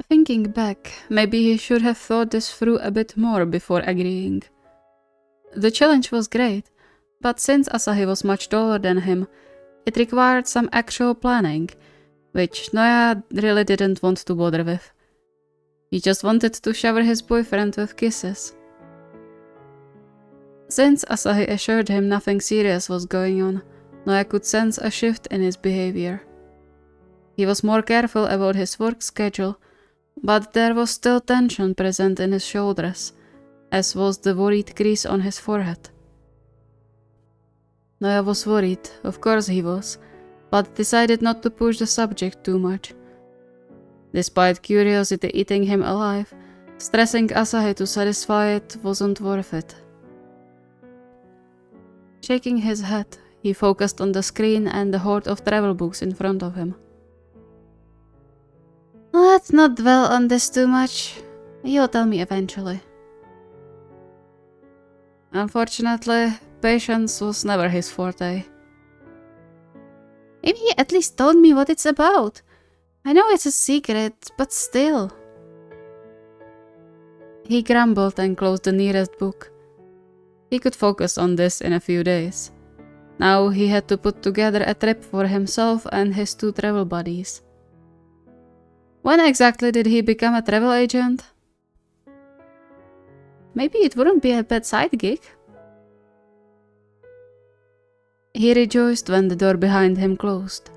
Thinking back, maybe he should have thought this through a bit more before agreeing. The challenge was great, but since Asahi was much taller than him, it required some actual planning, which Noya really didn't want to bother with. He just wanted to shower his boyfriend with kisses. Since Asahi assured him nothing serious was going on, Noya could sense a shift in his behavior. He was more careful about his work schedule, but there was still tension present in his shoulders, as was the worried crease on his forehead. Noya was worried, of course he was, but decided not to push the subject too much. Despite curiosity eating him alive, stressing Asahi to satisfy it wasn't worth it. Shaking his head, he focused on the screen and the hoard of travel books in front of him. Let's not dwell on this too much. You'll tell me eventually. Unfortunately, patience was never his forte. Maybe he at least told me what it's about. I know it's a secret, but still. He grumbled and closed the nearest book. He could focus on this in a few days. Now he had to put together a trip for himself and his 2 travel buddies. When exactly did he become a travel agent? Maybe it wouldn't be a bad side gig. He rejoiced when the door behind him closed.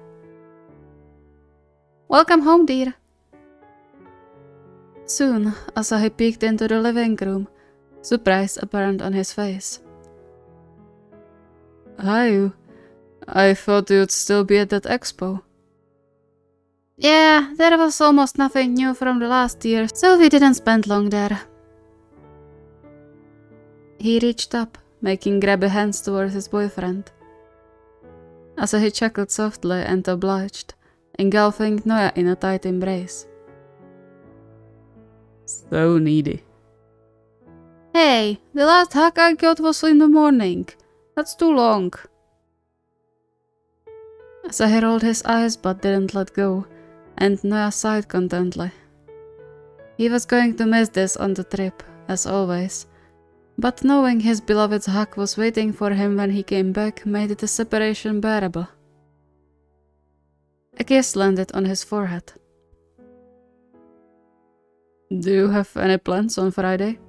Welcome home, dear. Soon, Asahi peeked into the living room, surprise apparent on his face. Haikyuu, I thought you'd still be at that expo. Yeah, there was almost nothing new from the last year, so we didn't spend long there. He reached up, making grabby hands towards his boyfriend. Asahi chuckled softly and obliged, engulfing Noya in a tight embrace. So needy. Hey, the last hug I got was in the morning. That's too long. Asahi rolled his eyes but didn't let go, and Noya sighed contently. He was going to miss this on the trip, as always, but knowing his beloved's hug was waiting for him when he came back made the separation bearable. A kiss landed on his forehead. Do you have any plans on Friday?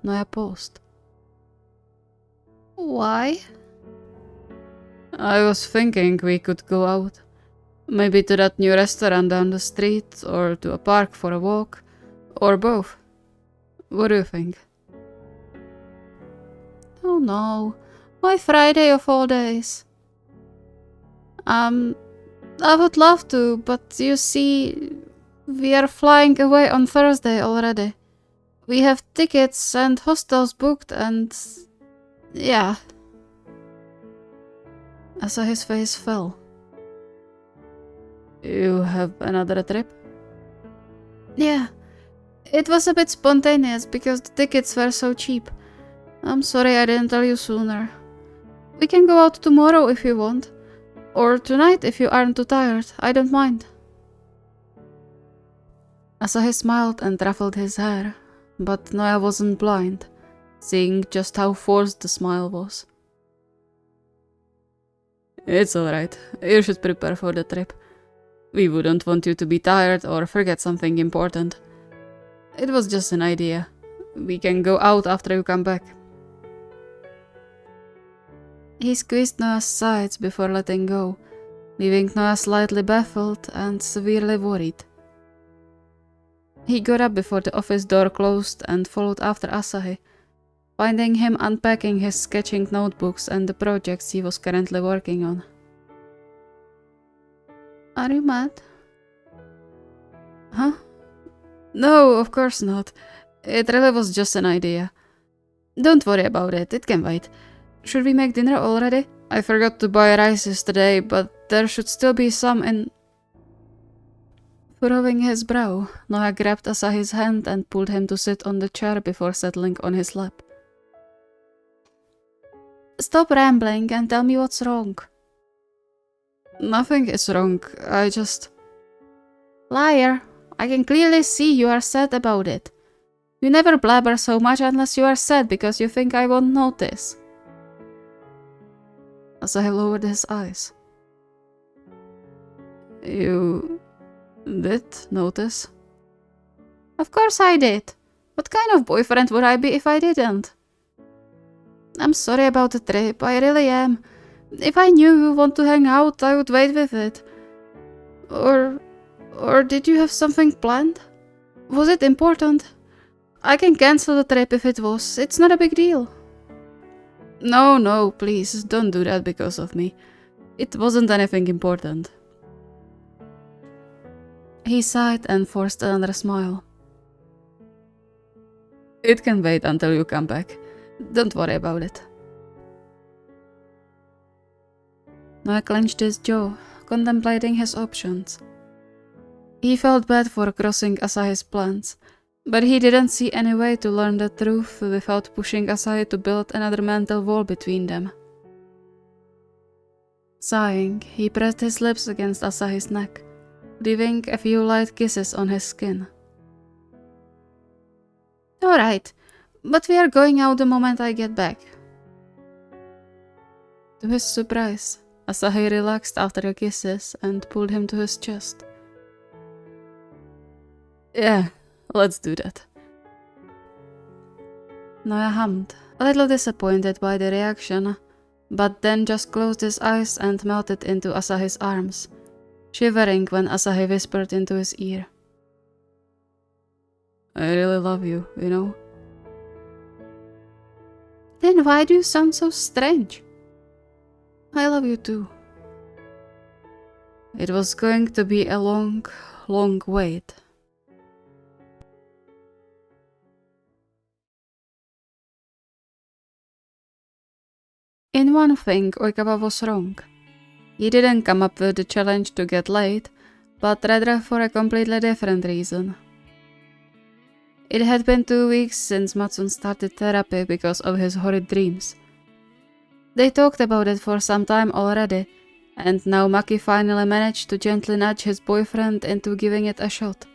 Noya paused. Why? I was thinking we could go out. Maybe to that new restaurant down the street, or to a park for a walk, or both. What do you think? Oh no, why Friday of all days? I would love to, but you see, we are flying away on Thursday already. We have tickets and hostels booked and... yeah. Asahi's face fell. You have another trip? Yeah. It was a bit spontaneous because the tickets were so cheap. I'm sorry I didn't tell you sooner. We can go out tomorrow if you want. Or tonight if you aren't too tired. I don't mind. Asahi smiled and ruffled his hair, but Noya wasn't blind, seeing just how forced the smile was. It's alright. You should prepare for the trip. We wouldn't want you to be tired or forget something important. It was just an idea. We can go out after you come back. He squeezed Noya's sides before letting go, leaving Noya slightly baffled and severely worried. He got up before the office door closed and followed after Asahi, finding him unpacking his sketching notebooks and the projects he was currently working on. Are you mad? Huh? No, of course not. It really was just an idea. Don't worry about it, it can wait. Should we make dinner already? I forgot to buy rice yesterday, but there should still be some in... Furrowing his brow, Noya grabbed Asahi's hand and pulled him to sit on the chair before settling on his lap. Stop rambling and tell me what's wrong. Nothing is wrong, I just... Liar, I can clearly see you are sad about it. You never blabber so much unless you are sad because you think I won't notice. Asahi lowered his eyes. You did notice? Of course I did. What kind of boyfriend would I be if I didn't? I'm sorry about the trip, I really am. If I knew you want to hang out, I would wait with it. Or did you have something planned? Was it important? I can cancel the trip if it was. It's not a big deal. No, please, don't do that because of me. It wasn't anything important. He sighed and forced another smile. It can wait until you come back. Don't worry about it. Noah clenched his jaw, contemplating his options. He felt bad for crossing Asahi's plans, but he didn't see any way to learn the truth without pushing Asahi to build another mental wall between them. Sighing, he pressed his lips against Asahi's neck, leaving a few light kisses on his skin. Alright, but we are going out the moment I get back. To his surprise, Asahi relaxed after the kisses and pulled him to his chest. Yeah, let's do that. Noah hummed, a little disappointed by the reaction, but then just closed his eyes and melted into Asahi's arms, shivering when Asahi whispered into his ear. I really love you, you know? Then why do you sound so strange? I love you too. It was going to be a long, long wait. In one thing, Oikawa was wrong. He didn't come up with the challenge to get laid, but rather for a completely different reason. It had been 2 weeks since Matsun started therapy because of his horrid dreams. They talked about it for some time already, and now Maki finally managed to gently nudge his boyfriend into giving it a shot.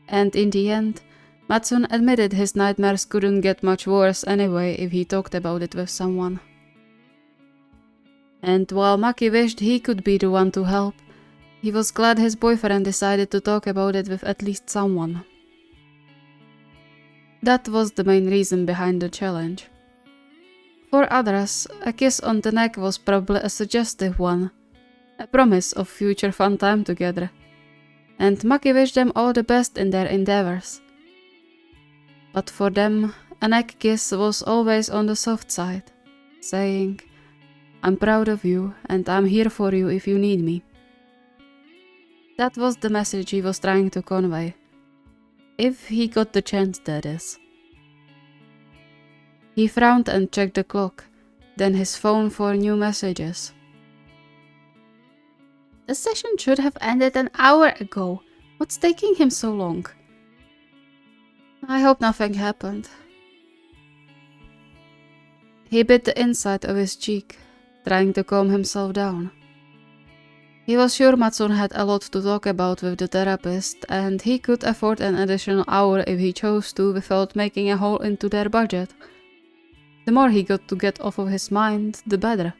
And in the end, Matsun admitted his nightmares couldn't get much worse anyway if he talked about it with someone. And while Maki wished he could be the one to help, he was glad his boyfriend decided to talk about it with at least someone. That was the main reason behind the challenge. For others, a kiss on the neck was probably a suggestive one, a promise of future fun time together, and Maki wished them all the best in their endeavors. But for them, a neck kiss was always on the soft side, saying, I'm proud of you and I'm here for you if you need me. That was the message he was trying to convey. If he got the chance, that is. He frowned and checked the clock, then his phone for new messages. The session should have ended an hour ago. What's taking him so long? I hope nothing happened. He bit the inside of his cheek, trying to calm himself down. He was sure Matsun had a lot to talk about with the therapist, and he could afford an additional hour if he chose to without making a hole into their budget. The more he got to get off of his mind, the better.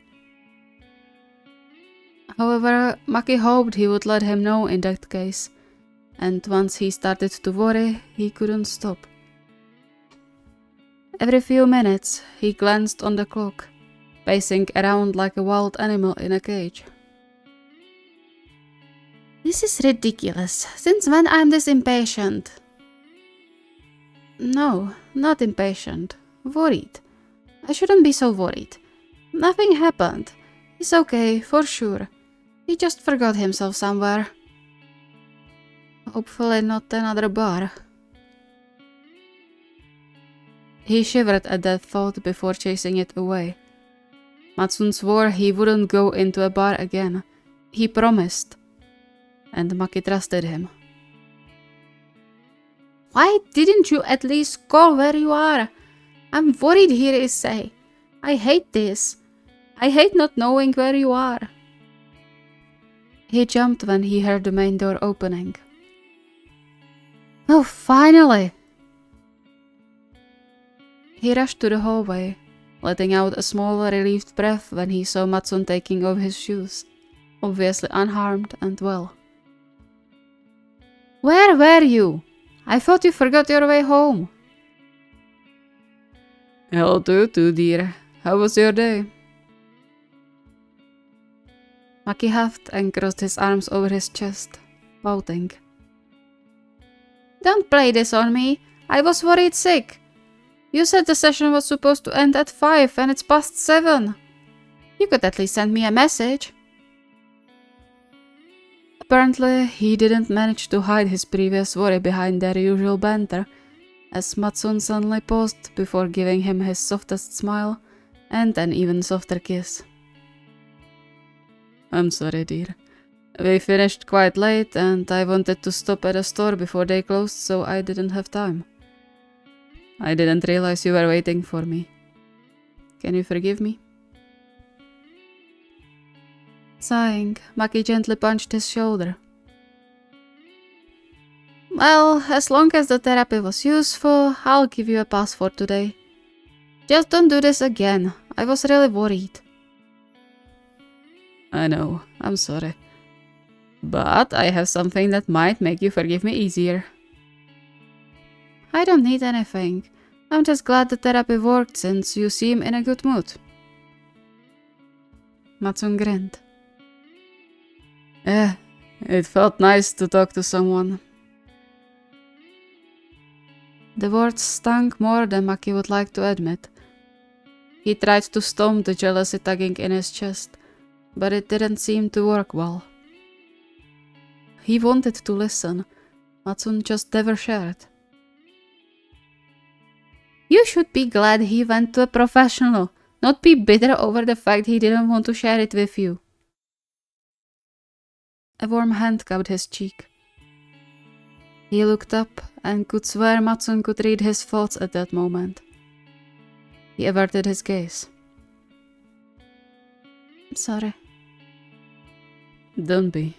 However, Maki hoped he would let him know in that case, and once he started to worry, he couldn't stop. Every few minutes, he glanced on the clock, pacing around like a wild animal in a cage. This is ridiculous. Since when I'm this impatient? No, not impatient. Worried. I shouldn't be so worried. Nothing happened. He's okay, for sure. He just forgot himself somewhere. Hopefully not another bar. He shivered at that thought before chasing it away. Matsun swore he wouldn't go into a bar again. He promised. And Maki trusted him. Why didn't you at least call where you are? I'm worried here, Issei. I hate this. I hate not knowing where you are. He jumped when he heard the main door opening. Oh, finally! He rushed to the hallway, letting out a small relieved breath when he saw Matsun taking off his shoes, obviously unharmed and well. Where were you? I thought you forgot your way home. Hello to you too, dear. How was your day? Maki huffed and crossed his arms over his chest, pouting. Don't play this on me. I was worried sick. You said the session was supposed to end at 5 and it's past 7. You could at least send me a message. Apparently, he didn't manage to hide his previous worry behind their usual banter, as Matsun suddenly paused before giving him his softest smile and an even softer kiss. I'm sorry, dear. We finished quite late and I wanted to stop at a store before they closed, so I didn't have time. I didn't realize you were waiting for me. Can you forgive me? Sighing, Maki gently punched his shoulder. Well, as long as the therapy was useful, I'll give you a pass for today. Just don't do this again. I was really worried. I know, I'm sorry. But I have something that might make you forgive me easier. I don't need anything. I'm just glad the therapy worked since you seem in a good mood. Matsun grinned. It felt nice to talk to someone. The words stung more than Maki would like to admit. He tried to stomp the jealousy tugging in his chest, but it didn't seem to work well. He wanted to listen. Matsun just never shared. You should be glad he went to a professional, not be bitter over the fact he didn't want to share it with you. A warm hand cupped his cheek. He looked up and could swear Matsun could read his thoughts at that moment. He averted his gaze. Sorry. Don't be.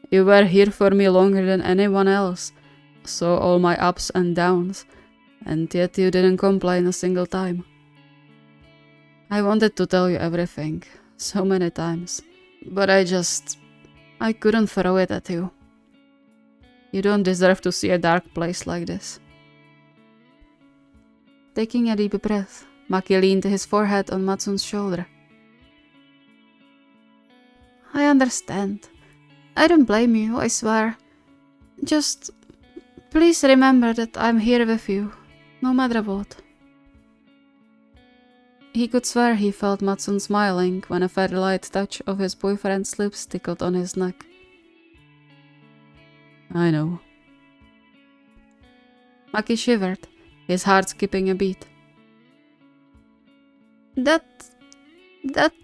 You were here for me longer than anyone else, saw all my ups and downs, and yet you didn't complain a single time. I wanted to tell you everything, so many times, but I couldn't throw it at you. You don't deserve to see a dark place like this. Taking a deep breath, Maki leaned his forehead on Matsun's shoulder. I understand. I don't blame you, I swear. Just please remember that I'm here with you, no matter what. He could swear he felt Matsun smiling when a very light touch of his boyfriend's lips tickled on his neck. I know. Maki shivered, his heart skipping a beat. That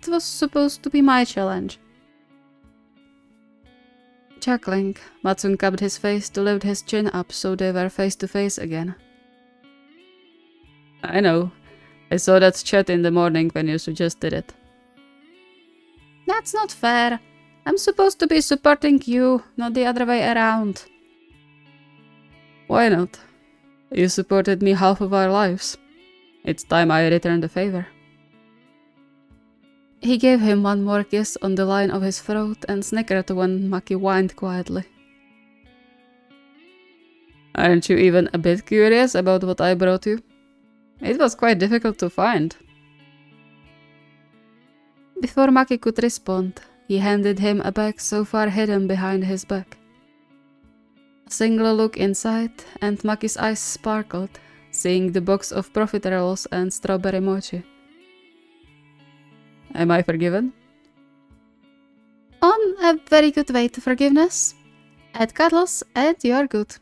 was supposed to be my challenge. Chuckling, Matsun cupped his face to lift his chin up so they were face to face again. I know. I saw that chat in the morning when you suggested it. That's not fair. I'm supposed to be supporting you, not the other way around. Why not? You supported me half of our lives. It's time I return the favor. He gave him one more kiss on the line of his throat and snickered when Maki whined quietly. Aren't you even a bit curious about what I brought you? It was quite difficult to find. Before Maki could respond, he handed him a bag so far hidden behind his back. A single look inside, and Maki's eyes sparkled, seeing the box of profiteroles and strawberry mochi. Am I forgiven? On a very good way to forgiveness. Add cuddles and you're good.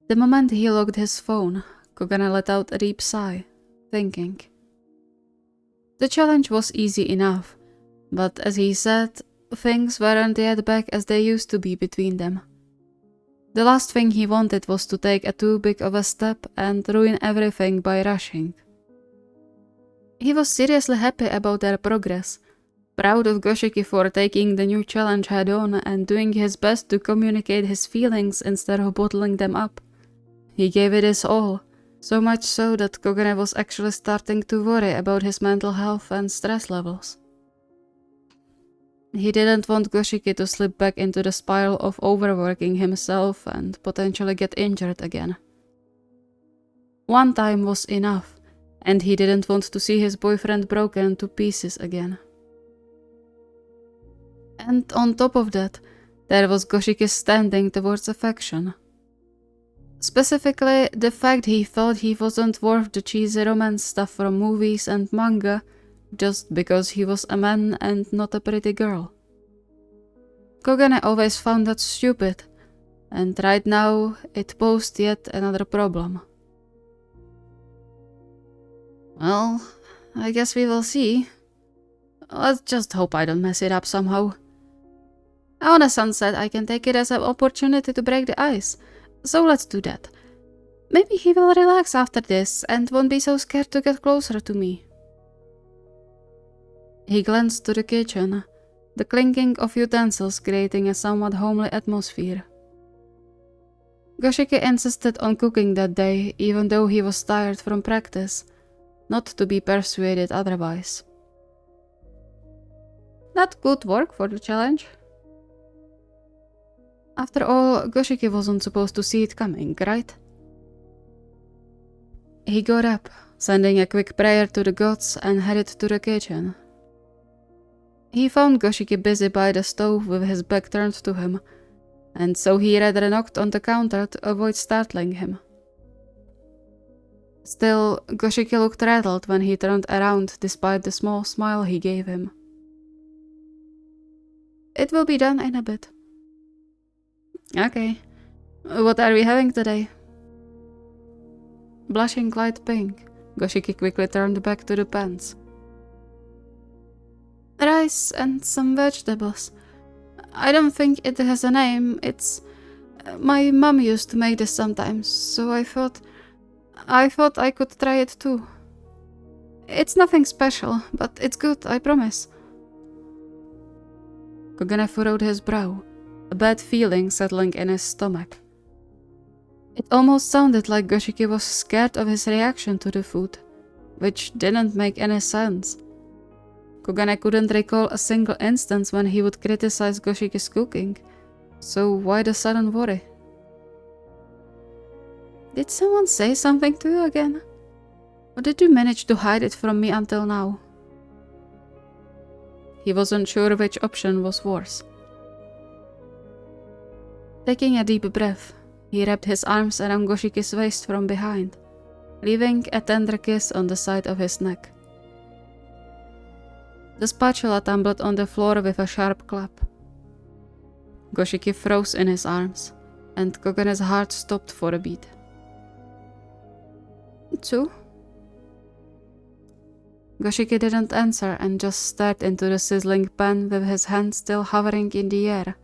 The moment he locked his phone, Kogane let out a deep sigh, thinking. The challenge was easy enough, but as he said, things weren't yet back as they used to be between them. The last thing he wanted was to take a too big of a step and ruin everything by rushing. He was seriously happy about their progress, proud of Goshiki for taking the new challenge head on and doing his best to communicate his feelings instead of bottling them up. He gave it his all, so much so that Kogane was actually starting to worry about his mental health and stress levels. He didn't want Goshiki to slip back into the spiral of overworking himself and potentially get injured again. One time was enough, and he didn't want to see his boyfriend broken to pieces again. And on top of that, there was Goshiki's standing towards affection. Specifically, the fact he thought he wasn't worth the cheesy romance stuff from movies and manga just because he was a man and not a pretty girl. Kogane always found that stupid, and right now it posed yet another problem. Well, I guess we will see. Let's just hope I don't mess it up somehow. Ona-san said I can take it as an opportunity to break the ice, so let's do that. Maybe he will relax after this and won't be so scared to get closer to me. He glanced to the kitchen, the clinking of utensils creating a somewhat homely atmosphere. Goshiki insisted on cooking that day, even though he was tired from practice, not to be persuaded otherwise. That could work for the challenge. After all, Goshiki wasn't supposed to see it coming, right? He got up, sending a quick prayer to the gods, and headed to the kitchen. He found Goshiki busy by the stove with his back turned to him, and so he rather knocked on the counter to avoid startling him. Still, Goshiki looked rattled when he turned around despite the small smile he gave him. It will be done in a bit. Okay. What are we having today? Blushing light pink, Goshiki quickly turned back to the pans. Rice and some vegetables. I don't think it has a name, it's... My mom used to make this sometimes, so I thought I could try it too. It's nothing special, but it's good, I promise. Kogane furrowed his brow, a bad feeling settling in his stomach. It almost sounded like Goshiki was scared of his reaction to the food, which didn't make any sense. Kogane couldn't recall a single instance when he would criticize Goshiki's cooking, so why the sudden worry? Did someone say something to you again? Or did you manage to hide it from me until now? He wasn't sure which option was worse. Taking a deep breath, he wrapped his arms around Goshiki's waist from behind, leaving a tender kiss on the side of his neck. The spatula tumbled on the floor with a sharp clap. Goshiki froze in his arms, and Kogane's heart stopped for a beat. Tsu? Goshiki didn't answer and just stared into the sizzling pan with his hand still hovering in the air,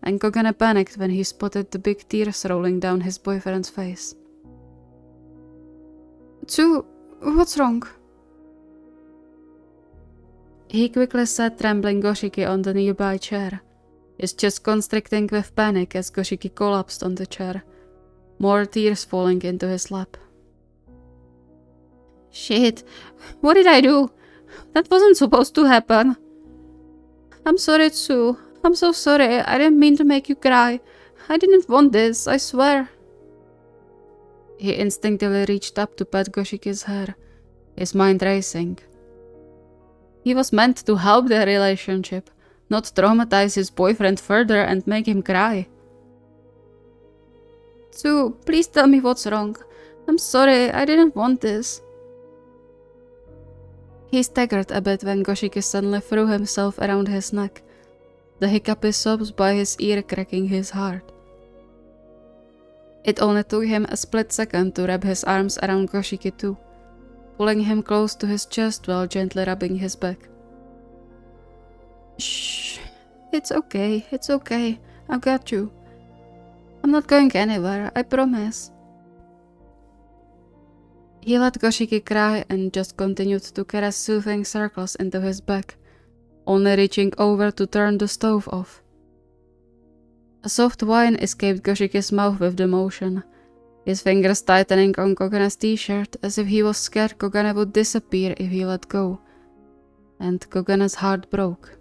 and Kogane panicked when he spotted the big tears rolling down his boyfriend's face. Tsu, what's wrong? He quickly sat trembling Goshiki on the nearby chair, his chest constricting with panic as Goshiki collapsed on the chair, more tears falling into his lap. Shit, what did I do? That wasn't supposed to happen. I'm sorry, Tsu. I'm so sorry. I didn't mean to make you cry. I didn't want this, I swear. He instinctively reached up to pat Goshiki's hair, his mind racing. He was meant to help their relationship, not traumatize his boyfriend further and make him cry. Tsu, please tell me what's wrong. I'm sorry, I didn't want this. He staggered a bit when Goshiki suddenly threw himself around his neck, the hiccupy sobs by his ear cracking his heart. It only took him a split second to wrap his arms around Goshiki too, pulling him close to his chest while gently rubbing his back. Shh, it's okay, I've got you. I'm not going anywhere, I promise. He let Goshiki cry and just continued to cast soothing circles into his back, only reaching over to turn the stove off. A soft whine escaped Goshiki's mouth with the motion, his fingers tightening on Kogane's t-shirt as if he was scared Kogane would disappear if he let go, and Kogane's heart broke.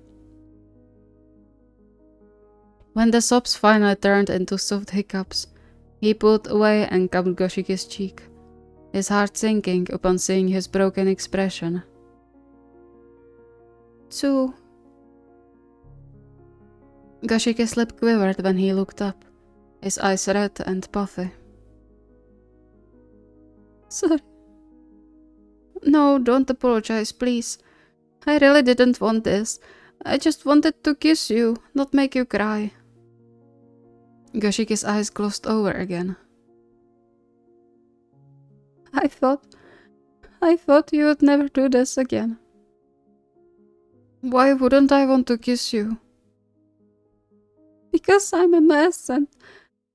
When the sobs finally turned into soft hiccups, he pulled away and cupped Goshiki's cheek, his heart sinking upon seeing his broken expression. "Two." Goshiki's lip quivered when he looked up, his eyes red and puffy. "Sorry. No, don't apologize, please. I really didn't want this. I just wanted to kiss you, not make you cry." Goshiki's eyes glossed over again. I thought you would never do this again." "Why wouldn't I want to kiss you?" "Because I'm a mess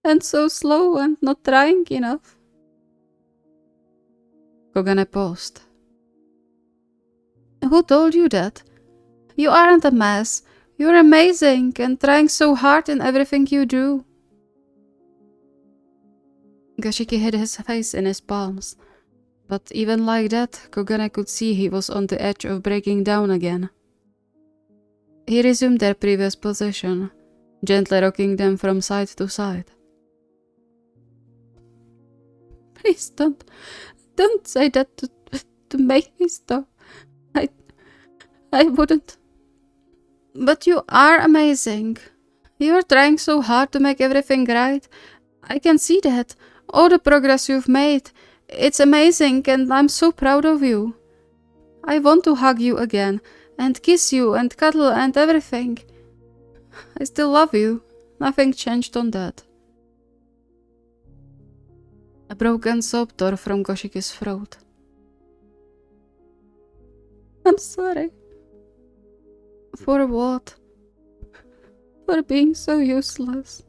and so slow and not trying enough." Kogane paused. "Who told you that? You aren't a mess. You're amazing and trying so hard in everything you do." Goshiki hid his face in his palms, but even like that, Kogane could see he was on the edge of breaking down again. He resumed their previous position, gently rocking them from side to side. "Please don't say that to make me stop. I wouldn't. But you are amazing. You're trying so hard to make everything right. I can see that. All the progress you've made. It's amazing and I'm so proud of you. I want to hug you again and kiss you and cuddle and everything. I still love you. Nothing changed on that." A broken sob tore from Goshiki's throat. "I'm sorry." "For what?" "For being so useless."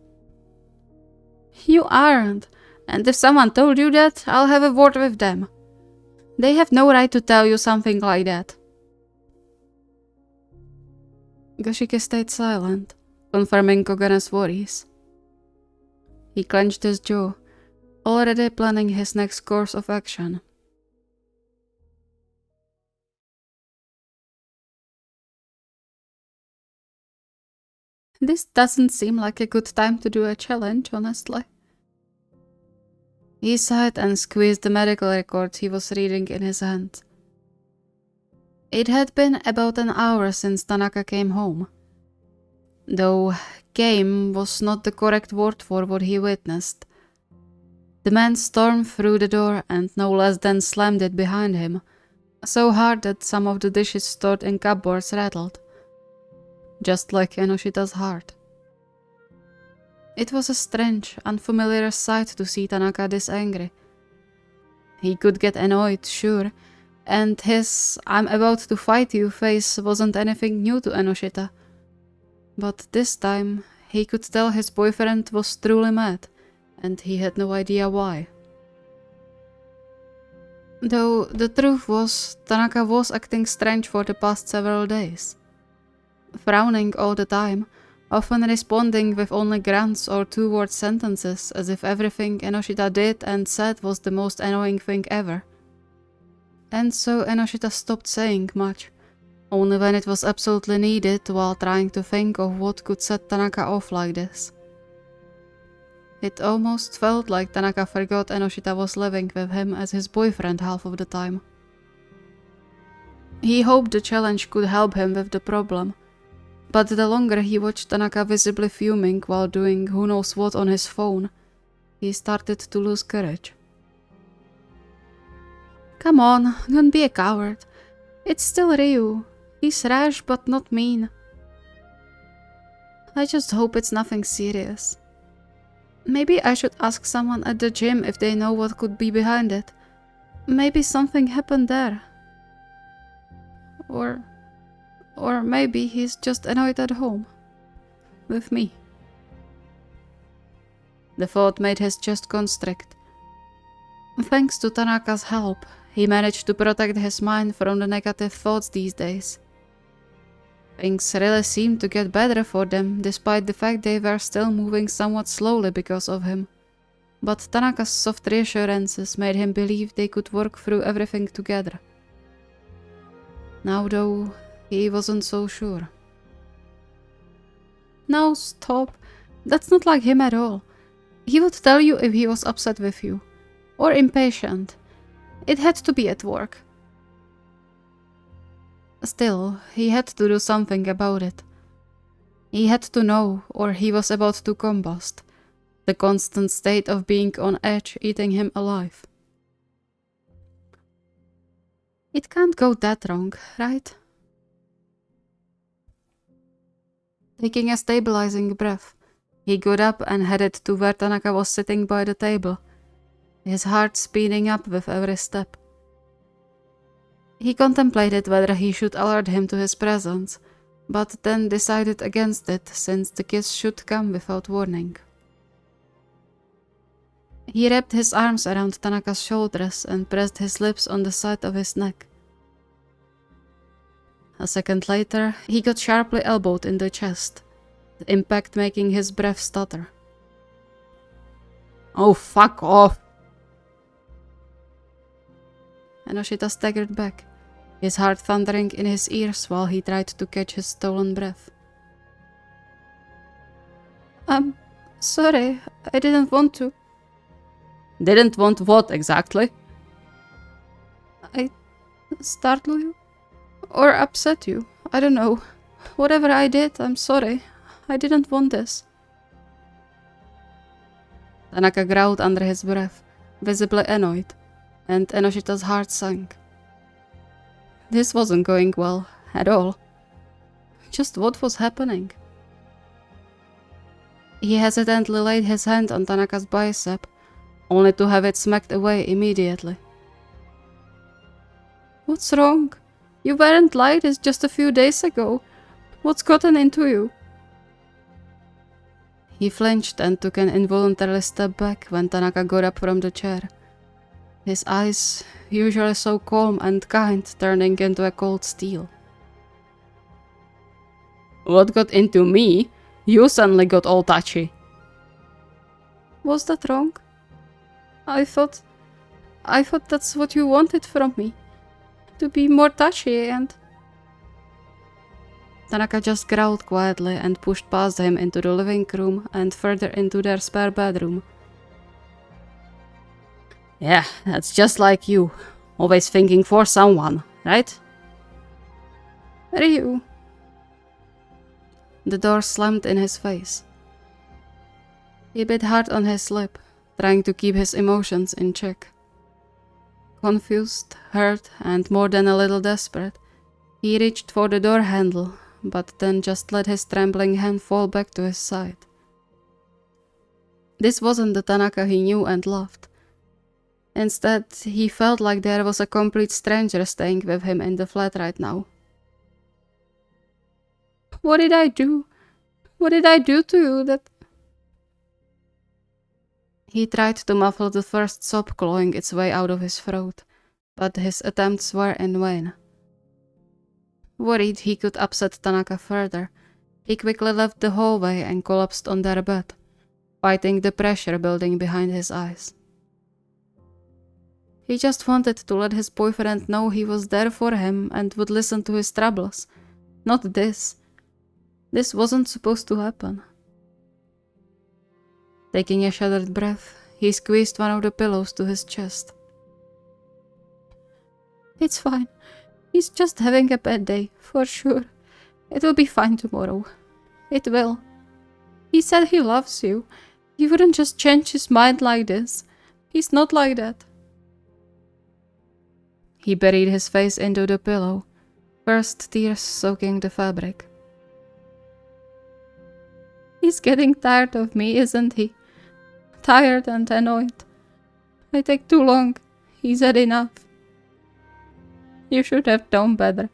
"You aren't. And if someone told you that, I'll have a word with them. They have no right to tell you something like that." Goshiki stayed silent, confirming Kogane's worries. He clenched his jaw, already planning his next course of action. "This doesn't seem like a good time to do a challenge, honestly." He sighed and squeezed the medical record he was reading in his hand. It had been about an hour since Tanaka came home. Though came was not the correct word for what he witnessed. The man stormed through the door and no less than slammed it behind him, so hard that some of the dishes stored in cupboards rattled. Just like Enoshita's heart. It was a strange, unfamiliar sight to see Tanaka this angry. He could get annoyed, sure, and his "I'm about to fight you" face wasn't anything new to Enoshita. But this time, he could tell his boyfriend was truly mad, and he had no idea why. Though the truth was, Tanaka was acting strange for the past several days. Frowning all the time, often responding with only grunts or two-word sentences as if everything Enoshita did and said was the most annoying thing ever. And so Enoshita stopped saying much, only when it was absolutely needed while trying to think of what could set Tanaka off like this. It almost felt like Tanaka forgot Enoshita was living with him as his boyfriend half of the time. He hoped the challenge could help him with the problem, but the longer he watched Tanaka visibly fuming while doing who knows what on his phone, he started to lose courage. "Come on, don't be a coward. It's still Ryu. He's rash but not mean. I just hope it's nothing serious. Maybe I should ask someone at the gym if they know what could be behind it. Maybe something happened there. Or maybe he's just annoyed at home. With me." The thought made his chest constrict. Thanks to Tanaka's help, he managed to protect his mind from the negative thoughts these days. Things really seemed to get better for them, despite the fact they were still moving somewhat slowly because of him. But Tanaka's soft reassurances made him believe they could work through everything together. Now though, he wasn't so sure. No, stop. That's not like him at all. He would tell you if he was upset with you. Or impatient. It had to be at work. Still, he had to do something about it. He had to know, or he was about to combust. The constant state of being on edge eating him alive. It can't go that wrong, right? Taking a stabilizing breath, he got up and headed to where Tanaka was sitting by the table, his heart speeding up with every step. He contemplated whether he should alert him to his presence, but then decided against it since the kiss should come without warning. He wrapped his arms around Tanaka's shoulders and pressed his lips on the side of his neck. A second later, he got sharply elbowed in the chest, the impact making his breath stutter. "Oh, fuck off!" Enoshita staggered back, his heart thundering in his ears while he tried to catch his stolen breath. "I'm sorry, I didn't want to." "Didn't want what exactly?" "I startled you? Or upset you? I don't know. Whatever I did, I'm sorry. I didn't want this." Tanaka growled under his breath, visibly annoyed, and Enoshita's heart sank. This wasn't going well, at all. Just what was happening? He hesitantly laid his hand on Tanaka's bicep, only to have it smacked away immediately. "What's wrong? You weren't like this just a few days ago. What's gotten into you?" He flinched and took an involuntary step back when Tanaka got up from the chair, his eyes, usually so calm and kind, turning into a cold steel. "What got into me? You suddenly got all touchy." "Was that wrong? I thought that's what you wanted from me. To be more touchy and..." Tanaka just growled quietly and pushed past him into the living room and further into their spare bedroom. "Yeah, that's just like you. Always thinking for someone, right?" "Ryu." The door slammed in his face. He bit hard on his lip, trying to keep his emotions in check. Confused, hurt, and more than a little desperate, he reached for the door handle, but then just let his trembling hand fall back to his side. This wasn't the Tanaka he knew and loved. Instead, he felt like there was a complete stranger staying with him in the flat right now. "What did I do? What did I do to you that..." He tried to muffle the first sob clawing its way out of his throat, but his attempts were in vain. Worried he could upset Tanaka further, he quickly left the hallway and collapsed on their bed, fighting the pressure building behind his eyes. He just wanted to let his boyfriend know he was there for him and would listen to his troubles. Not this. This wasn't supposed to happen. Taking a shattered breath, he squeezed one of the pillows to his chest. "It's fine. He's just having a bad day, for sure. It will be fine tomorrow. It will. He said he loves you. He wouldn't just change his mind like this. He's not like that." He buried his face into the pillow, first tears soaking the fabric. "He's getting tired of me, isn't he? Tired and annoyed. I take too long. He's had enough. You should have known better.